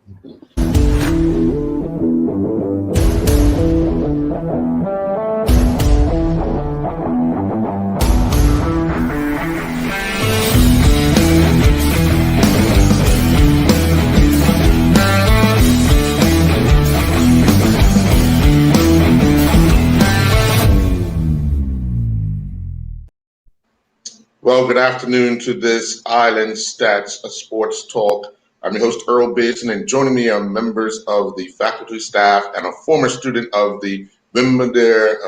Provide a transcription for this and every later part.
Well, good afternoon to this Island Stats Sports Talk. I'm your host, Earl Basin, and joining me are members of the faculty, staff, and a former student of the Windermere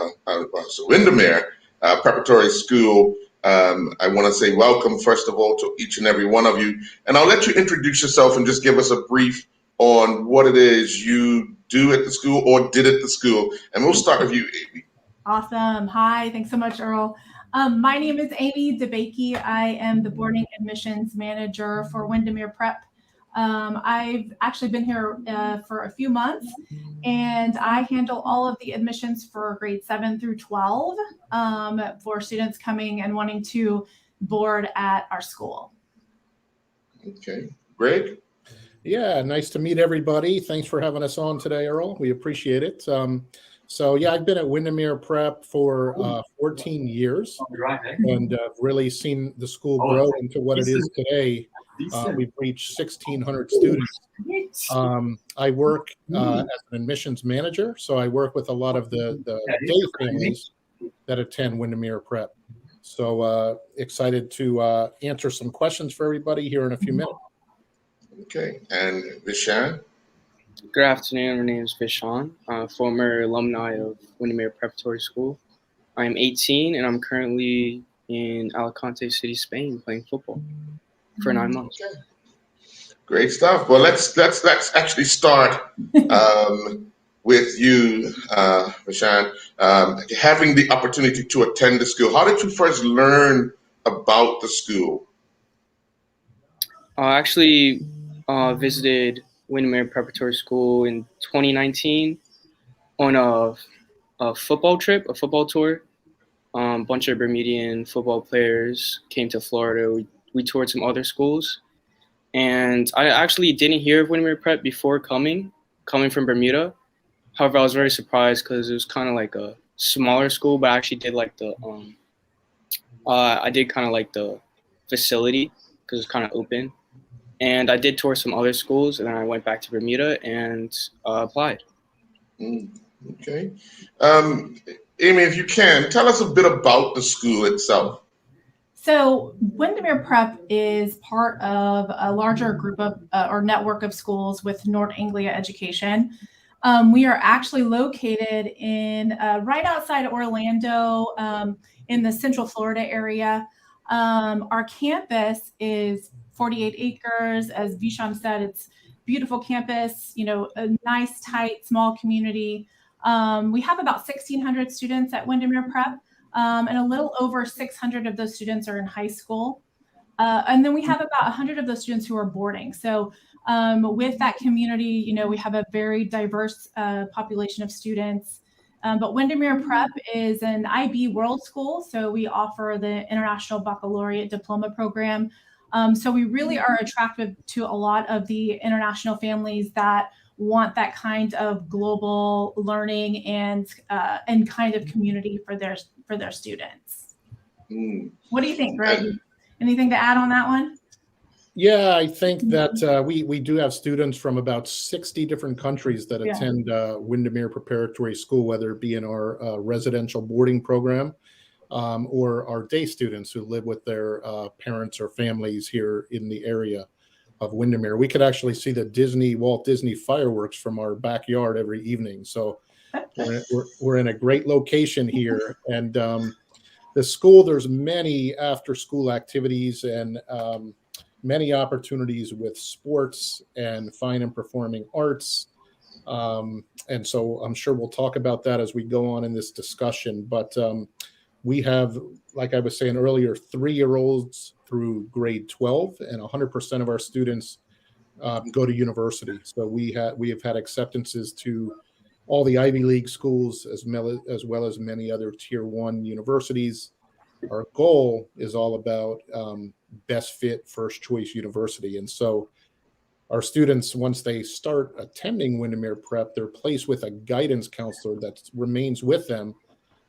Preparatory School. I want to say welcome, first of all, to each and every one of you. And I'll let you introduce yourself and just give us a brief on what it is you do at the school or did at the school. And we'll start with you, Amy. Awesome. Hi. Thanks so much, Earl. My name is Amy DeBakey. I am the boarding admissions manager for Windermere Prep. I've actually been here for a few months, and I handle all of the admissions for grades 7 through 12 for students coming and wanting to board at our school. Okay. Greg? Yeah, nice to meet everybody. Thanks for having us on today, Earl. We appreciate it. So yeah, I've been at Windermere Prep for 14 years and really seen the school grow into what it is today. We've reached 1,600 students. I work as an admissions manager, so I work with a lot of the day families that attend Windermere Prep. So excited to answer some questions for everybody here in a few minutes. Okay, and Rashan? Good afternoon. My name is Rashan, former alumni of Windermere Preparatory School. I'm 18 and I'm currently in Alicante City, Spain, playing football for 9 months. Okay. Great stuff. Well, let's actually start with you, Rashan. Having the opportunity to attend the school, how did you first learn about the school? I actually visited Windermere Preparatory School in 2019 on a football trip, a football tour. A bunch of Bermudian football players came to Florida. We toured some other schools. And I actually didn't hear of Windermere Prep before coming from Bermuda. However, I was very surprised because it was kind of like a smaller school, but I actually did like the facility because it's kind of open. And I did tour some other schools, and then I went back to Bermuda and applied. Okay. Amy, if you can, tell us a bit about the school itself. So Windermere Prep is part of a larger group of or network of schools with North Anglia Education. We are actually located in right outside Orlando in the Central Florida area. Our campus is 48 acres. As Visham said, it's beautiful campus, a nice, tight, small community. We have about 1,600 students at Windermere Prep, and a little over 600 of those students are in high school. And then we have about 100 of those students who are boarding. So with that community, we have a very diverse population of students. But Windermere Prep is an IB World School, so we offer the International Baccalaureate Diploma Program. So we really are attractive to a lot of the international families that want that kind of global learning and kind of community for their students. What do you think, Greg? Anything to add on that one? Yeah, I think that we do have students from about 60 different countries that attend Windermere Preparatory School, whether it be in our residential boarding program or our day students who live with their parents or families here in the area of Windermere. We could actually see the Walt Disney fireworks from our backyard every evening. So we're in a great location here. And the school, there's many after-school activities and many opportunities with sports and fine and performing arts. And so I'm sure we'll talk about that as we go on in this discussion. But we have, like I was saying earlier, 3-year-olds through grade 12, and 100% of our students go to university. So we have had acceptances to all the Ivy League schools as well as many other Tier 1 universities. Our goal is all about best fit, first choice university. And so our students, once they start attending Windermere Prep, they're placed with a guidance counselor that remains with them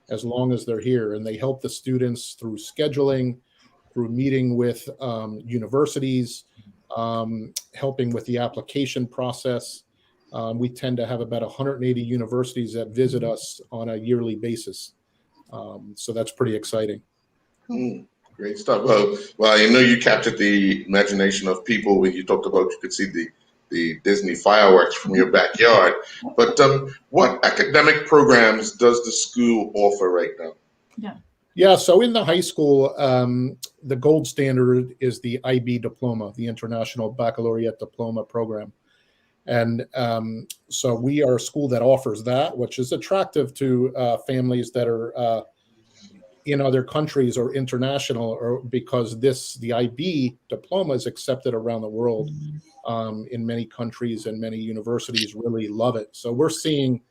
as long as they're here. And they help the students through scheduling, through meeting with universities, helping with the application process. We tend to have about 180 universities that visit us on a yearly basis. So that's pretty exciting. Great stuff. Well, I know you captured the imagination of people when you talked about you could see the Disney fireworks from your backyard. But what academic programs does the school offer right now? Yeah, so in the high school, the gold standard is the IB diploma, the International Baccalaureate Diploma Program. And so we are a school that offers that, which is attractive to families that are in other countries or international, or because the IB diploma is accepted around the world in many countries, and many universities really love it. So we're seeing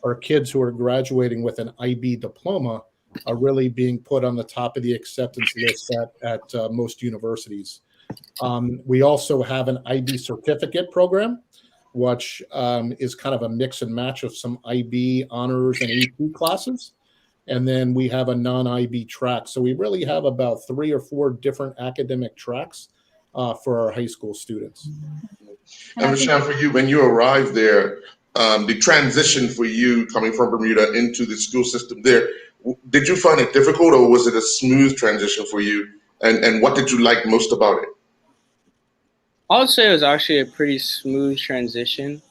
our kids who are graduating with an IB diploma are really being put on the top of the acceptance list at most universities. We also have an IB certificate program, which is kind of a mix and match of some IB honors and AP classes. And then we have a non-IB track. So we really have about 3 or 4 different academic tracks for our high school students. And Rashan, for you, when you arrived there, the transition for you coming from Bermuda into the school system there, did you find it difficult, or was it a smooth transition for you? And what did you like most about it? I would say it was actually a pretty smooth transition.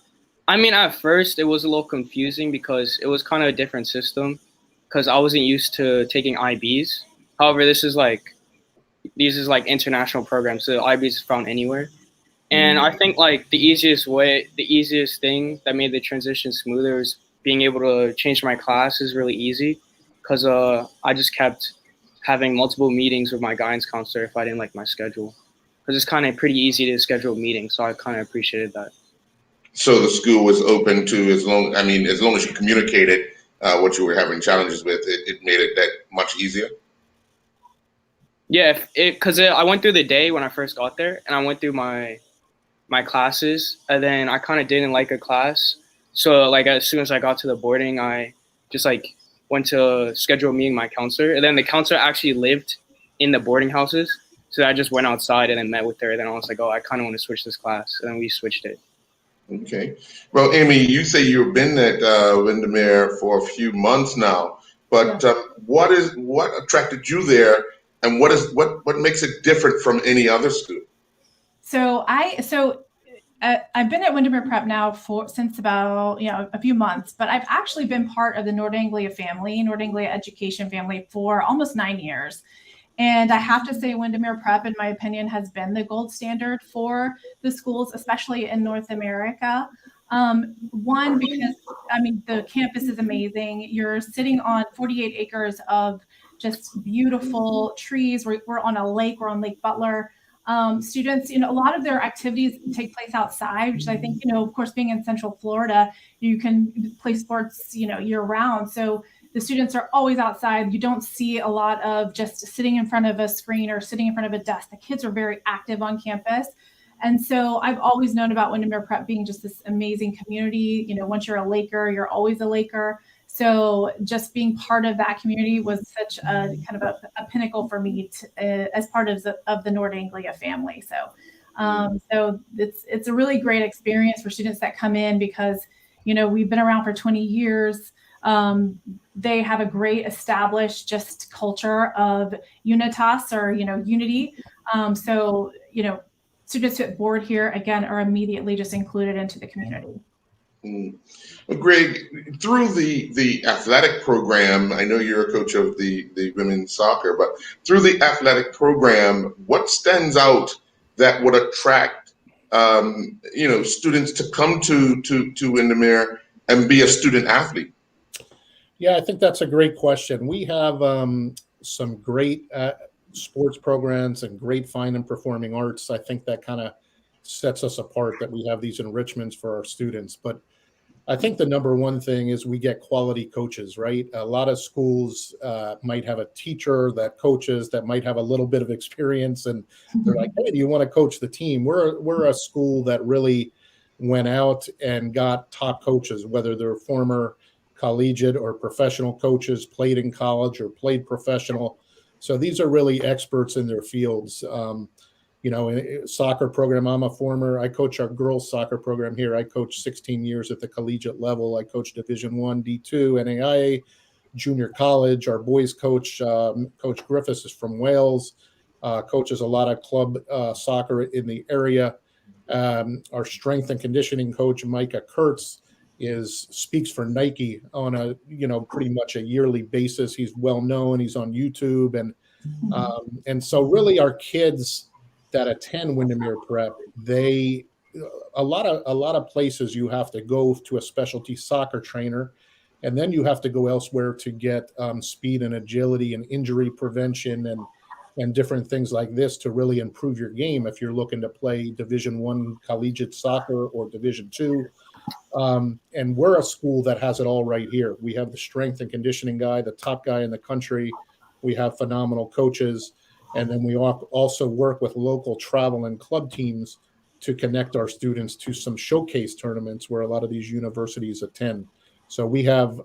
I mean, at first it was a little confusing because it was kind of a different system, because I wasn't used to taking IBs. However, these is like international programs, so IBs is found anywhere. And I think like the easiest thing that made the transition smoother is being able to change my class is really easy, because I just kept having multiple meetings with my guidance counselor if I didn't like my schedule, because it's kind of pretty easy to schedule meetings. So I kind of appreciated that. So the school was open to, as long as you communicated what you were having challenges with, it made it that much easier. Yeah, because I went through the day when I first got there, and I went through my classes, and then I kind of didn't like a class. So like as soon as I got to the boarding, I just like went to schedule a meeting with my counselor, and then the counselor actually lived in the boarding houses. So I just went outside and then met with her. And then I was like, oh, I kind of want to switch this class. And then we switched it. Okay. Well, Amy, you say you've been at Windermere for a few months now, but what attracted you there, and what makes it different from any other school? So I've been at Windermere Prep now since about a few months, but I've actually been part of the North Anglia education family for almost 9 years. And I have to say, Windermere Prep, in my opinion, has been the gold standard for the schools, especially in North America. One, because the campus is amazing. You're sitting on 48 acres of just beautiful trees. We're on a lake. We're on Lake Butler. Students, a lot of their activities take place outside, which I think, of course, being in Central Florida, you can play sports, year round. So the students are always outside. You don't see a lot of just sitting in front of a screen or sitting in front of a desk. The kids are very active on campus. And so I've always known about Windermere Prep being just this amazing community. Once you're a Laker, you're always a Laker. So just being part of that community was such a kind of a pinnacle for me as part of the North Anglia family. So it's a really great experience for students that come in, because we've been around for 20 years. They have a great established just culture of unitas, or unity. So students at board here again are immediately just included into the community. Well, Greg, through the athletic program, I know you're a coach of the women's soccer, but through the athletic program, what stands out that would attract students to come to Windermere and be a student athlete? Yeah, I think that's a great question. We have some great sports programs and great fine and performing arts. I think that kind of sets us apart, that we have these enrichments for our students. But I think the number one thing is we get quality coaches, right? A lot of schools might have a teacher that coaches that might have a little bit of experience, and they're like, "Hey, do you want to coach the team?" We're a school that really went out and got top coaches, whether they're former collegiate or professional coaches, played in college or played professional. So these are really experts in their fields. Soccer program. I coach our girls soccer program here. I coached 16 years at the collegiate level. I coached Division I, D2, NAIA, junior college. Our boys coach, Coach Griffiths, is from Wales, coaches a lot of club soccer in the area. Our strength and conditioning coach, Micah Kurtz, speaks for Nike on a pretty much a yearly basis. He's well known. He's on YouTube, and so really our kids that attend Windermere Prep, a lot of places you have to go to a specialty soccer trainer, and then you have to go elsewhere to get speed and agility and injury prevention and different things like this to really improve your game if you're looking to play Division I collegiate soccer or Division II. And we're a school that has it all right here. We have the strength and conditioning guy, the top guy in the country. We have phenomenal coaches. And then we also work with local travel and club teams to connect our students to some showcase tournaments where a lot of these universities attend. So we have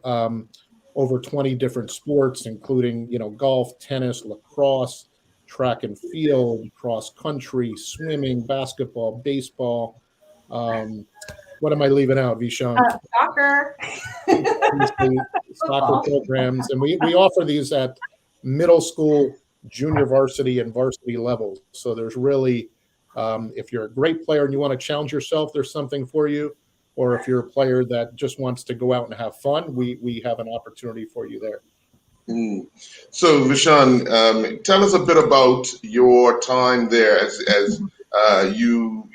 over 20 different sports, including, golf, tennis, lacrosse, track and field, cross country, swimming, basketball, baseball. What am I leaving out, Vishan? Soccer. Soccer programs. And we offer these at middle school, junior varsity, and varsity levels. So there's really, if you're a great player and you want to challenge yourself, there's something for you. Or if you're a player that just wants to go out and have fun, we have an opportunity for you there. So, Rashan, tell us a bit about your time there as you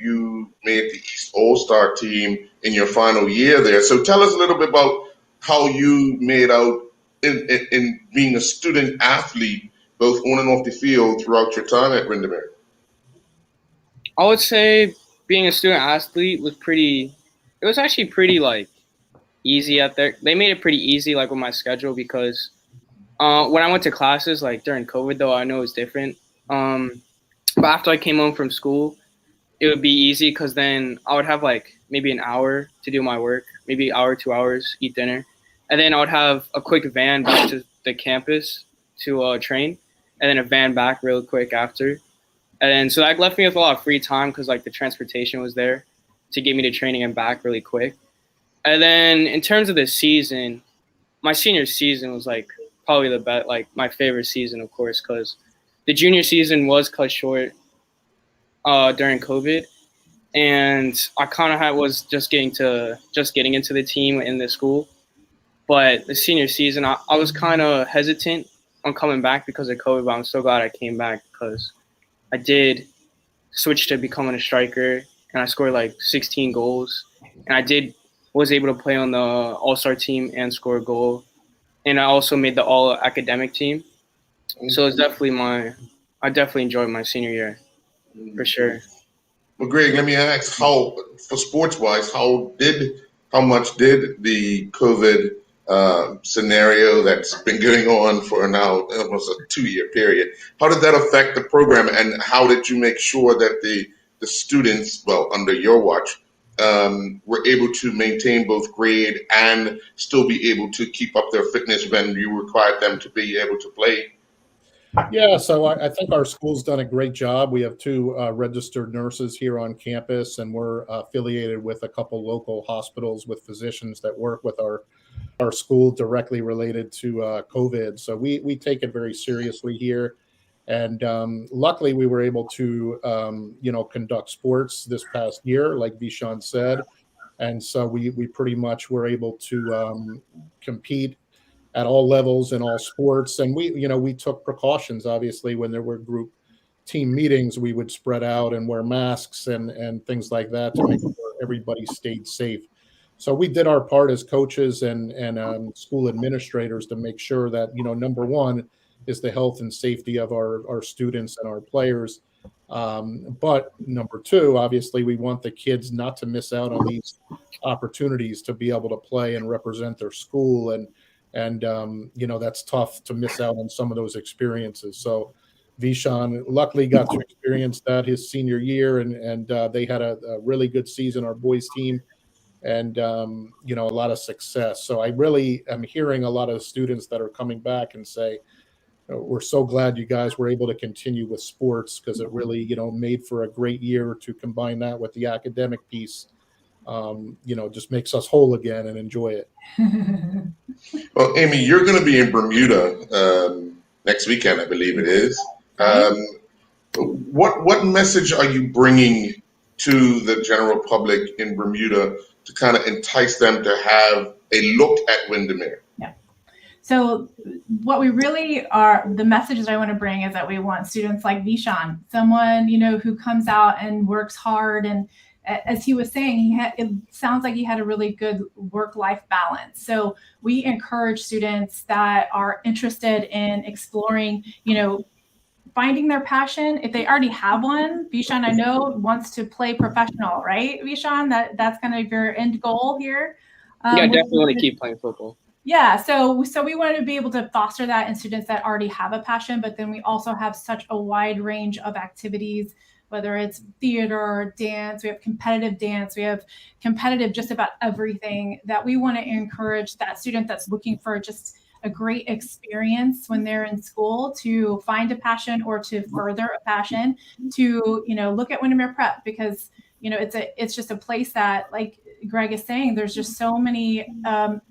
made the East All-Star team in your final year there. So tell us a little bit about how you made out in being a student athlete, both on and off the field, throughout your time at Windermere. I would say being a student athlete was actually pretty easy out there. They made it pretty easy with my schedule because when I went to classes during COVID, though, I know it was different. But after I came home from school, it would be easy because then I would have maybe an hour to do my work, maybe an hour, 2 hours, eat dinner. And then I would have a quick van back to the campus to train, and then a van back real quick after. And then, so that left me with a lot of free time because the transportation was there to get me to training and back really quick. And then in terms of the season, my senior season was probably the best, my favorite season, of course, because the junior season was cut short during COVID, and I kind of was just getting into the team in the school. But the senior season, I was kind of hesitant on coming back because of COVID, but I'm so glad I came back because I did switch to becoming a striker, and I scored 16 goals, and I was able to play on the All-Star team and score a goal, and I also made the All-Academic team. So it's definitely I definitely enjoyed my senior year, for sure. Well, Greg, let me ask, for sports-wise, how much did the COVID scenario that's been going on for now almost a 2-year period, how did that affect the program, and how did you make sure that the students, under your watch, were able to maintain both grade and still be able to keep up their fitness when you required them to be able to play? Yeah, so I think our school's done a great job. We have 2 registered nurses here on campus, and we're affiliated with a couple local hospitals with physicians that work with our school directly related to COVID. So we take it very seriously here. And luckily, we were able to, conduct sports this past year, like Vishan said. And so we pretty much were able to compete at all levels in all sports. And we took precautions, obviously, when there were group team meetings, we would spread out and wear masks and things like that to make sure everybody stayed safe. So we did our part as coaches and school administrators to make sure that, number one is the health and safety of our students and our players. But number two, obviously, we want the kids not to miss out on these opportunities to be able to play and represent their school, and that's tough to miss out on some of those experiences. So Vishan luckily got to experience that his senior year, and they had a really good season, our boys team, and a lot of success. So I really am hearing a lot of students that are coming back and say, we're so glad you guys were able to continue with sports, because it really, made for a great year to combine that with the academic piece. Just makes us whole again and enjoy it. Well, Amy, you're going to be in Bermuda next weekend, I believe it is. What message are you bringing to the general public in Bermuda to kind of entice them to have a look at Windermere? Yeah. So what we really are, the messages I want to bring is that we want students like Vishan, someone, who comes out and works hard. And as he was saying, it sounds like he had a really good work-life balance. So we encourage students that are interested in exploring, finding their passion. If they already have one, Vishan, I know, wants to play professional, right, Vishan? That's kind of your end goal here. Yeah, definitely want to keep playing football. Yeah, so we wanted to be able to foster that in students that already have a passion, but then we also have such a wide range of activities, whether it's theater, dance, we have competitive dance, we have competitive just about everything, that we want to encourage that student that's looking for just a great experience when they're in school to find a passion or to further a passion, to look at Windermere Prep, because it's just a place that, like Greg is saying, there's just so many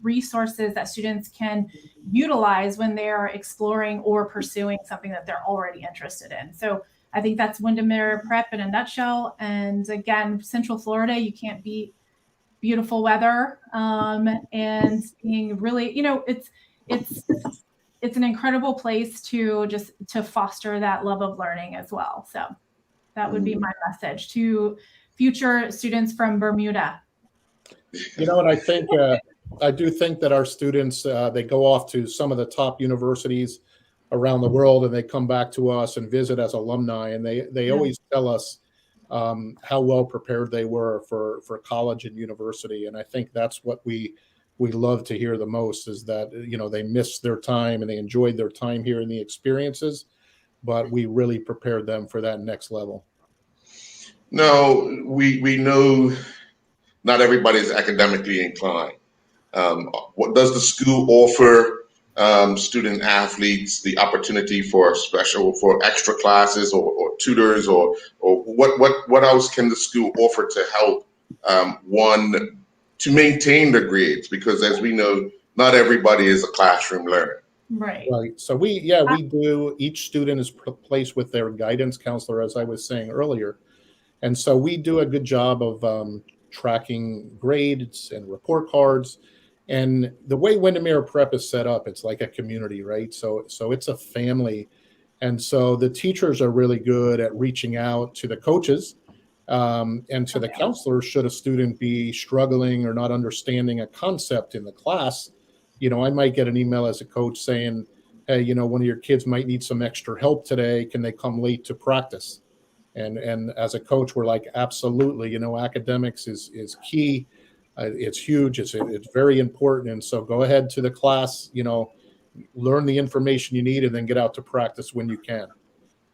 resources that students can utilize when they are exploring or pursuing something that they're already interested in. So I think that's Windermere Prep in a nutshell. And again, Central Florida, you can't beat beautiful weather, and being really, it's an incredible place to foster that love of learning as well. So that would be my message to future students from Bermuda. And I do think that our students, they go off to some of the top universities around the world, and they come back to us and visit as alumni, and they always tell us how well prepared they were for college and university. And I think that's what we love to hear the most, is that they missed their time and they enjoyed their time here in the experiences, but we really prepared them for that next level. No, we know not everybody is academically inclined. What does the school offer student athletes the opportunity for extra classes or tutors, or what else can the school offer to help one to maintain their grades? Because as we know, not everybody is a classroom learner. Right. So we do. Each student is placed with their guidance counselor, as I was saying earlier. And so we do a good job of tracking grades and report cards. And the way Windermere Prep is set up, it's like a community, right? So it's a family. And so the teachers are really good at reaching out to the coaches and to the counselors should a student be struggling or not understanding a concept in the class. I might get an email as a coach saying, hey, one of your kids might need some extra help today. Can they come late to practice? And as a coach, we're like, absolutely. Academics is key. It's huge. It's very important. And so go ahead to the class, learn the information you need, and then get out to practice when you can.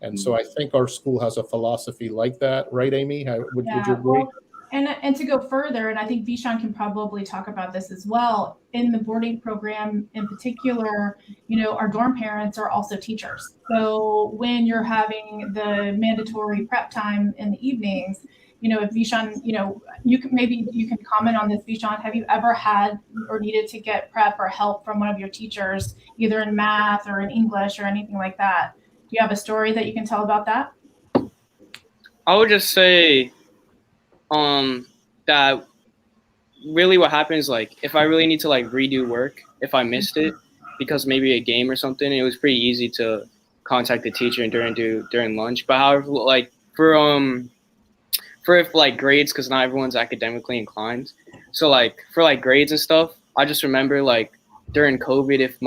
And so I think our school has a philosophy like that, right, Amy? Would you agree? Well, and to go further, and I think Vishan can probably talk about this as well, in the boarding program in particular, our dorm parents are also teachers. So when you're having the mandatory prep time in the evenings, if Vishan, you can comment on this, Vishan. Have you ever had or needed to get prep or help from one of your teachers, either in math or in English or anything like that? Do you have a story that you can tell about that? I would just say that really what happens, like, if I really need to redo work, if I missed it because maybe a game or something, it was pretty easy to contact the teacher during lunch. But however, for grades, because not everyone's academically inclined. So for grades and stuff, I just remember during COVID, if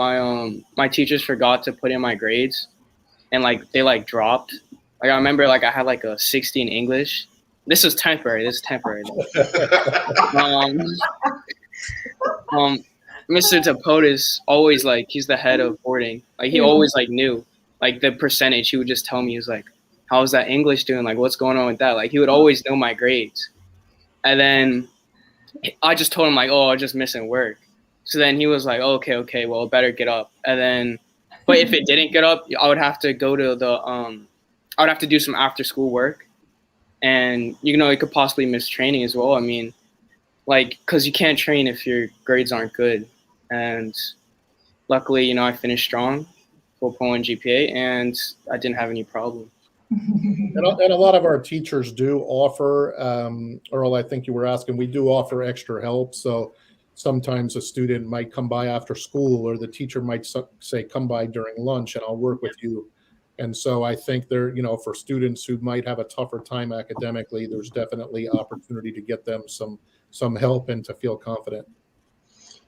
my teachers forgot to put in my grades and they dropped. I remember I had a 60 in English, This is temporary. This is temporary. um, Mr. Tapotis always like he's the head of boarding. Like he always like knew like the percentage. He would just tell me, he was like, "How's that English doing? Like what's going on with that?" Like he would always know my grades. And then I just told him like, "Oh, I'm just missing work." So then he was like, oh, "Okay, well, better get up." And then, but if it didn't get up, I would have to go to the I would have to do some after school work, and it could possibly miss training as well. I mean, like, because you can't train if your grades aren't good. And luckily, I finished strong, 4.1 GPA, and I didn't have any problem. And a lot of our teachers do offer, Earl, I think you were asking, we do offer extra help. So sometimes a student might come by after school, or the teacher might say, come by during lunch and I'll work with you. And so I think there, for students who might have a tougher time academically, there's definitely opportunity to get them some help and to feel confident.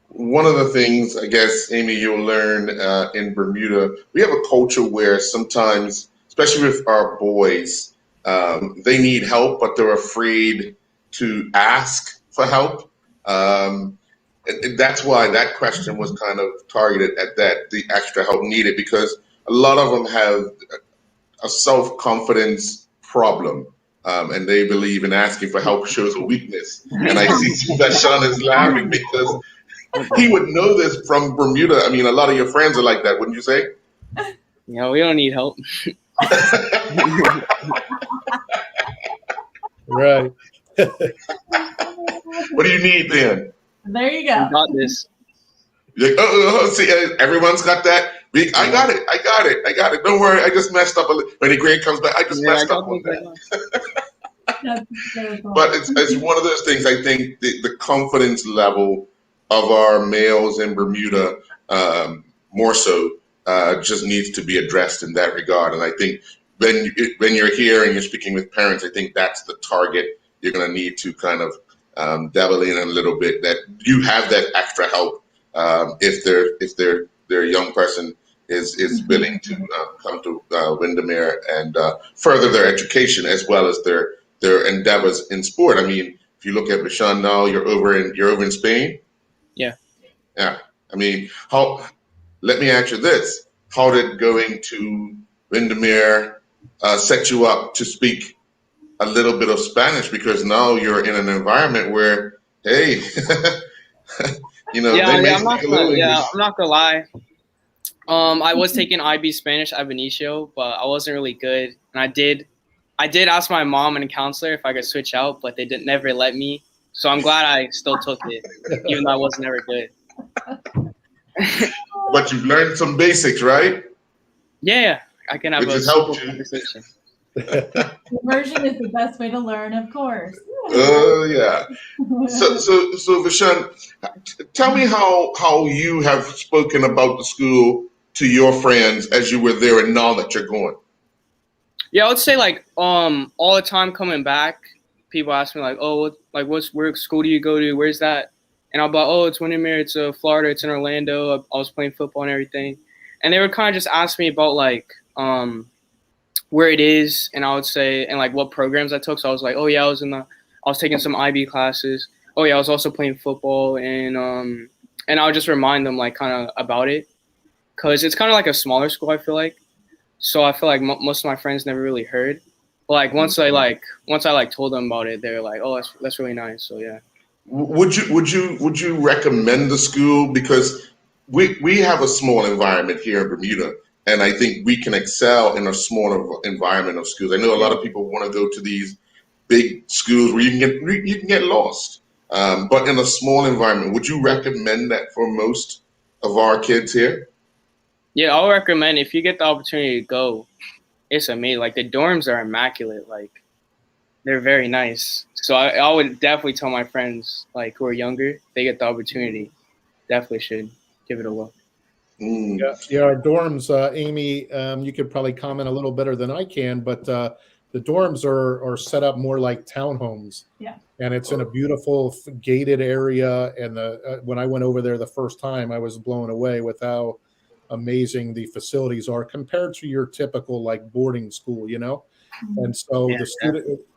One of the things, I guess, Amy, you'll learn in Bermuda, we have a culture where sometimes, especially with our boys, they need help, but they're afraid to ask for help. And that's why that question was kind of targeted at that, the extra help needed, because a lot of them have a self-confidence problem. And they believe in asking for help shows a weakness. And I see that Sean is laughing because he would know this from Bermuda. I mean, a lot of your friends are like that, wouldn't you say? Yeah, we don't need help. Right. What do you need then? There you go. You got this. You're like, see, everyone's got that. I got it. Don't worry, I just messed up. When the grade comes back, I just messed up on that. But it's one of those things. I think the confidence level of our males in Bermuda, more so, just needs to be addressed in that regard. And I think when you're here and you're speaking with parents, I think that's the target you're going to need to kind of dabble in a little bit. That you have that extra help if their young person is willing to come to Windermere and further their education as well as their endeavors in sport. I mean, if you look at Rashan now, you're over in Spain. Yeah. Yeah. I mean, let me ask you this. How did going to Windermere set you up to speak a little bit of Spanish? Because now you're in an environment where, hey, they may speak a little English. I'm not gonna lie. I was taking IB Spanish ab initio, but I wasn't really good. And I did ask my mom and counselor if I could switch out, but they never let me. So I'm glad I still took it, even though I wasn't ever good. But you've learned some basics, right? Yeah, I can have Which a has helped simple you. conversation. Immersion is the best way to learn, of course. Oh yeah. So Rashan, tell me how you have spoken about the school to your friends as you were there and now that you're going. Yeah, I would say like all the time coming back, people ask me like, oh, like where school do you go to? Where's that? And I'll be like, oh, it's Windermere, it's Florida, it's in Orlando. I was playing football and everything. And they would kind of just ask me about like where it is, and I would say and like what programs I took. So I was like, oh yeah, I was taking some IB classes. Oh yeah, I was also playing football, and I would just remind them like kind of about it, because it's kind of like a smaller school, I feel like. So I feel like most of my friends never really heard. But like once I told them about it, they were like, oh, that's really nice. So yeah. Would you recommend the school? Because we have a small environment here in Bermuda, and I think we can excel in a smaller environment of schools. I know a lot of people want to go to these big schools where you can get lost. But in a small environment, would you recommend that for most of our kids here? Yeah, I'll recommend if you get the opportunity to go. It's amazing. Like the dorms are immaculate. Like they're very nice. So I would definitely tell my friends like who are younger, if they get the opportunity, definitely should give it a look. Yeah, our dorms, Amy, you could probably comment a little better than I can, but the dorms are set up more like townhomes. Yeah. And it's in a beautiful gated area. And when I went over there the first time, I was blown away with how amazing the facilities are compared to your typical like boarding school, And so Yeah,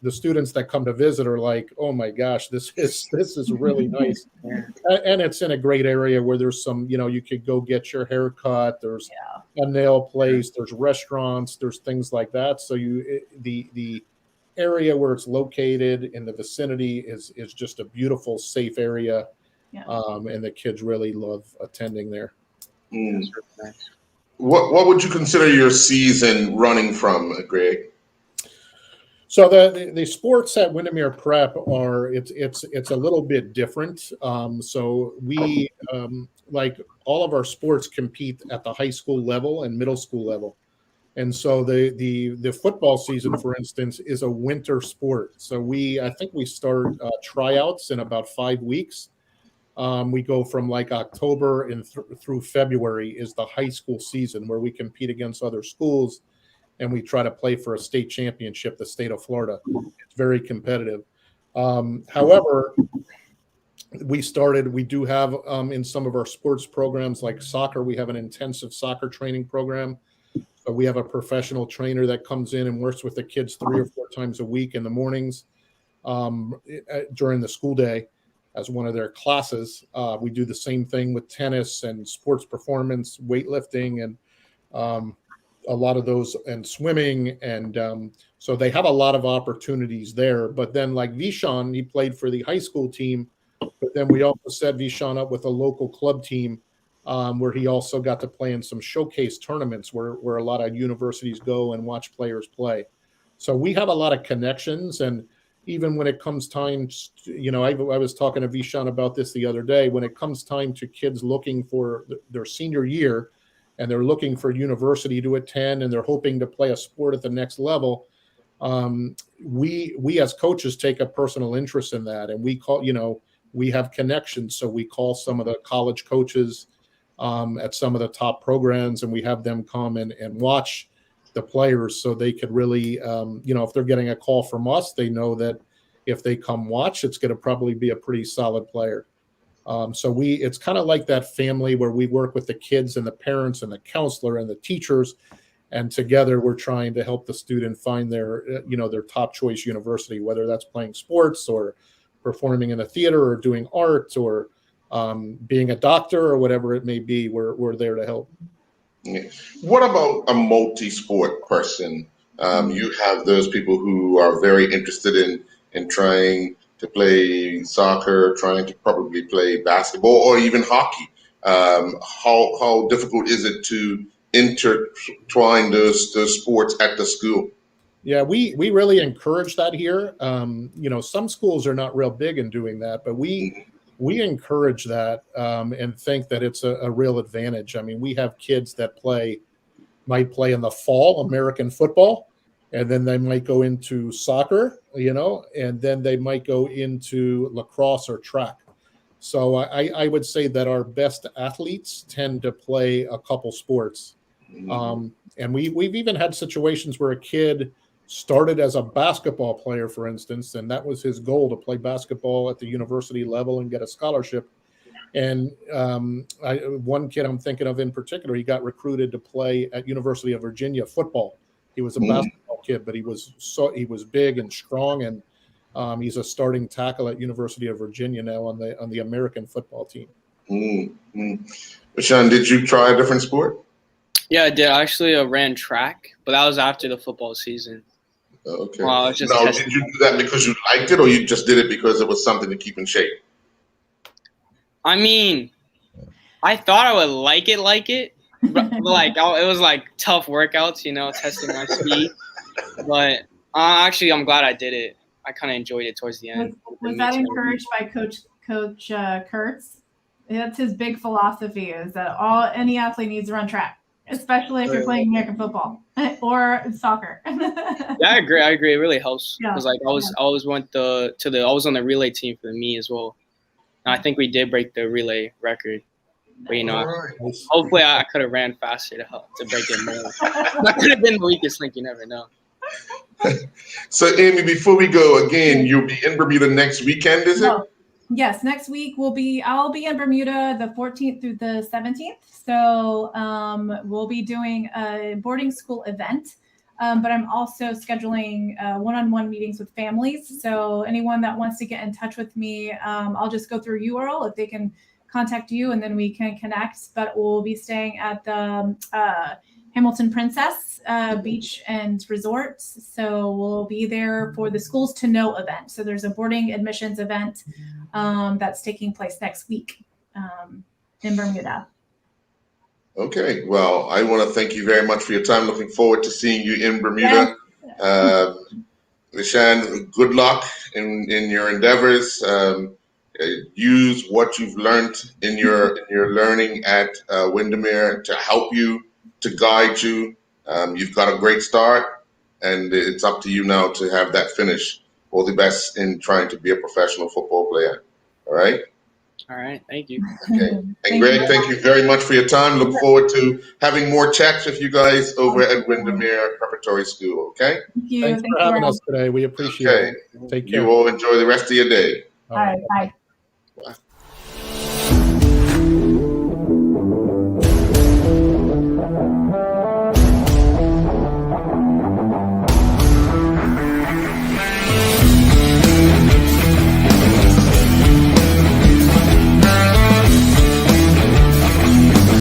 the students that come to visit are like, oh my gosh, this is really nice. yeah. And it's in a great area where there's some, you could go get your hair cut. There's Yeah. a nail place, there's restaurants, there's things like that. So the area where it's located in the vicinity is just a beautiful, safe area. Yeah. And the kids really love attending there. Mm. That's really nice. What would you consider your season running from, Greg? So the sports at Windermere Prep it's a little bit different. So we like all of our sports compete at the high school level and middle school level. And so the football season, for instance, is a winter sport. So I think we start tryouts in about 5 weeks. We go from like October and through February is the high school season where we compete against other schools and we try to play for a state championship, the state of Florida. It's very competitive. However, we do have in some of our sports programs like soccer, we have an intensive soccer training program. So we have a professional trainer that comes in and works with the kids 3 or 4 times a week in the mornings during the school day as one of their classes. We do the same thing with tennis and sports performance, weightlifting, and a lot of those, and swimming. And so they have a lot of opportunities there. But then like Vishan, he played for the high school team, but then we also set Vishan up with a local club team where he also got to play in some showcase tournaments where a lot of universities go and watch players play. So we have a lot of connections. And even when it comes time, I was talking to Vishan about this the other day, when it comes time to kids looking for their senior year and they're looking for university to attend and they're hoping to play a sport at the next level, we as coaches take a personal interest in that. And we have connections. So we call some of the college coaches at some of the top programs and we have them come and watch the players so they could really, if they're getting a call from us, they know that if they come watch, it's going to probably be a pretty solid player. So it's kind of like that family where we work with the kids and the parents and the counselor and the teachers, and together we're trying to help the student find their top choice university, whether that's playing sports or performing in a theater or doing art or being a doctor or whatever it may be. We're there to help. What about a multi-sport person? You have those people who are very interested in trying to play soccer, trying to probably play basketball or even hockey. How difficult is it to intertwine those sports at the school? Yeah, we really encourage that here. Some schools are not real big in doing that, but we encourage that and think that it's a real advantage. I mean, we have kids that might play in the fall American football, and then they might go into soccer, and then they might go into lacrosse or track. So I would say that our best athletes tend to play a couple sports. And we've even had situations where a kid started as a basketball player, for instance, and that was his goal, to play basketball at the university level and get a scholarship. And one kid I'm thinking of in particular, he got recruited to play at University of Virginia football. He was a basketball kid, but he was big and strong, and he's a starting tackle at University of Virginia now on the American football team. Rashan, did you try a different sport? Yeah, I did. I actually ran track, but that was after the football season. Okay. Now, did you do that because you liked it, or you just did it because it was something to keep in shape? I mean, I thought I would like it, but it was like tough workouts, testing my speed. But actually, I'm glad I did it. I kind of enjoyed it towards the end. Was that encouraged by Coach Kurtz? That's his big philosophy, is that any athlete needs to run track, especially if you're playing American football or soccer. Yeah, I agree. It really helps because I always went I was on the relay team for me as well. And I think we did break the relay record. But hopefully I could have ran faster to break it more. I could have been the weakest link. You never know. So, Amy, before we go, again, you'll be in Bermuda next weekend, is it? Yes, next week I'll be in Bermuda the 14th through the 17th. So we'll be doing a boarding school event But I'm also scheduling one-on-one meetings with families. So anyone that wants to get in touch with me, I'll just go through URL if they can contact you, and then we can connect. But we'll be staying at the Hamilton Princess Beach and Resort. So we'll be there for the Schools to Know event. So there's a boarding admissions event that's taking place next week in Bermuda. Okay, well, I want to thank you very much for your time. Looking forward to seeing you in Bermuda. Rashan, good luck in your endeavors. Use what you've learned in your learning at Windermere to help you, to guide you. You've got a great start, and it's up to you now to have that finish. All the best in trying to be a professional football player. All right? All right. Thank you. Okay. And Greg, thank you very much for your time. Look forward to having more chats with you guys over at Windermere Preparatory School. Okay? Thank you. Thanks for having us today. We appreciate it. Take care. You all enjoy the rest of your day. All right. Bye.